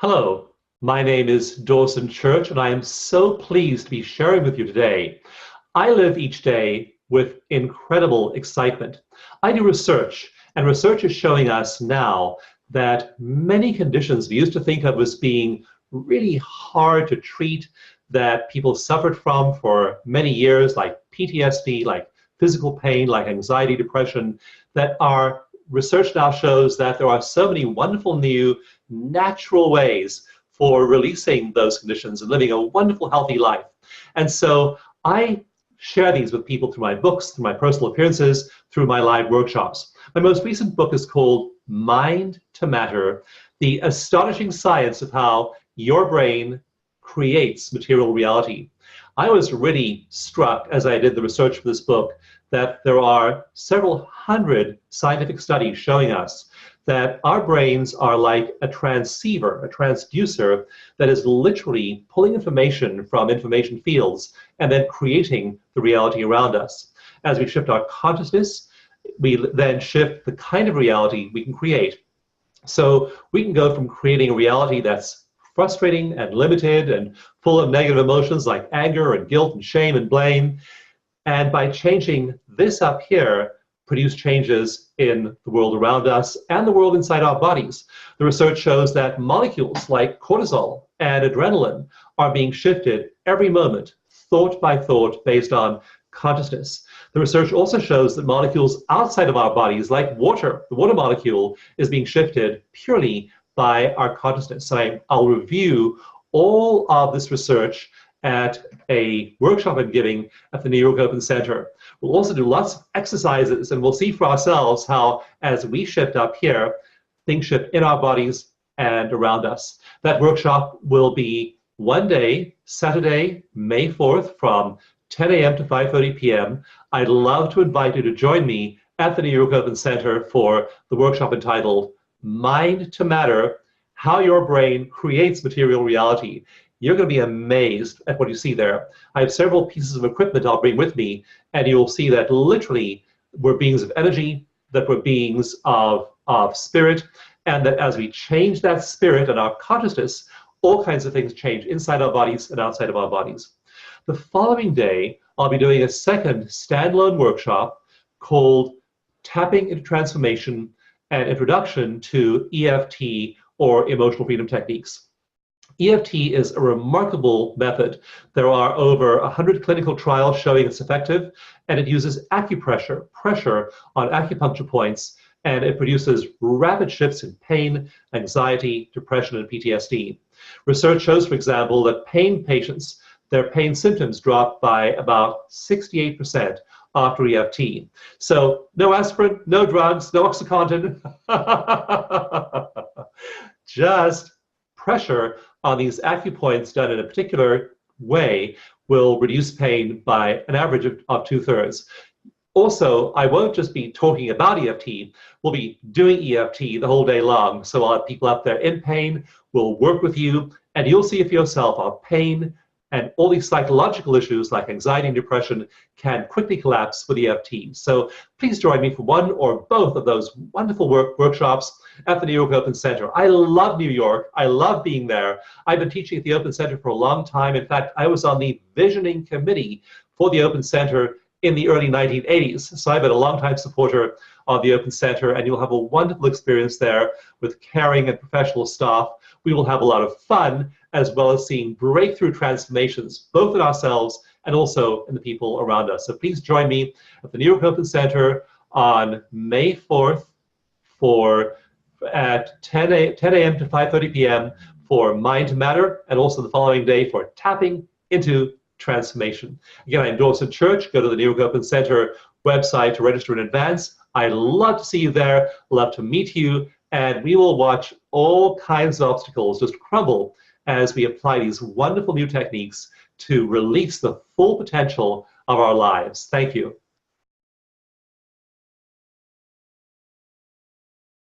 Hello, my name is Dawson Church, and I am so pleased to be sharing with you today. I live each day with incredible excitement. I do research, and research is showing us now that many conditions we used to think of as being really hard to treat, that people suffered from for many years, like PTSD, like physical pain, like anxiety, depression, that our research now shows that there are so many wonderful new natural ways for releasing those conditions and living a wonderful, healthy life. And so I share these with people through my books, through my personal appearances, through my live workshops. My most recent book is called Mind to Matter, The Astonishing Science of How Your Brain Creates Material Reality. I was really struck as I did the research for this book that there are several hundred scientific studies showing us that our brains are like a transceiver, a transducer that is literally pulling information from information fields and then creating the reality around us. As we shift our consciousness, we then shift the kind of reality we can create. So we can go from creating a reality that's frustrating and limited and full of negative emotions like anger and guilt and shame and blame, and by changing this up here, produce changes in the world around us and the world inside our bodies. The research shows that molecules like cortisol and adrenaline are being shifted every moment, thought by thought, based on consciousness. The research also shows that molecules outside of our bodies, like water, the water molecule, is being shifted purely by our consciousness. So I'll review all of this research at a workshop I'm giving at the New York Open Center. We'll also do lots of exercises, and we'll see for ourselves how, as we shift up here, things shift in our bodies and around us. That workshop will be one day, Saturday, May 4th, from 10 a.m. to 5:30 p.m. I'd love to invite you to join me at the New York Open Center for the workshop entitled Mind to Matter, How Your Brain Creates Material Reality. You're going to be amazed at what you see there. I have several pieces of equipment I'll bring with me, and you'll see that literally we're beings of energy, that we're beings of spirit, and that as we change that spirit and our consciousness, all kinds of things change inside our bodies and outside of our bodies. The following day, I'll be doing a second standalone workshop called Tapping into Transformation, an Introduction to EFT, or Emotional Freedom Techniques. EFT is a remarkable method. There are over 100 clinical trials showing it's effective, and it uses acupressure, pressure on acupuncture points, and it produces rapid shifts in pain, anxiety, depression, and PTSD. Research shows, for example, that pain patients, their pain symptoms drop by about 68% after EFT. So no aspirin, no drugs, no OxyContin, just pressure on these acupoints done in a particular way will reduce pain by an average of 2/3. Also, I won't just be talking about EFT, we'll be doing EFT the whole day long. So I'll have people up there in pain, we'll work with you, and you'll see for yourself our pain and all these psychological issues like anxiety and depression can quickly collapse with EFT. So please join me for one or both of those wonderful workshops at the New York Open Center. I love New York. I love being there. I've been teaching at the Open Center for a long time. In fact, I was on the visioning committee for the Open Center in the early 1980s. So I've been a longtime supporter of the Open Center, and you'll have a wonderful experience there with caring and professional staff. We will have a lot of fun, as well as seeing breakthrough transformations, both in ourselves and also in the people around us. So please join me at the New York Open Center on May 4th at 10 a.m. to 5:30 p.m. for Mind to Matter, and also the following day for Tapping into Transformation. Again, I'm Dawson Church. Go to the New York Open Center website to register in advance. I'd love to see you there, love to meet you, and we will watch all kinds of obstacles just crumble as we apply these wonderful new techniques to release the full potential of our lives. Thank you.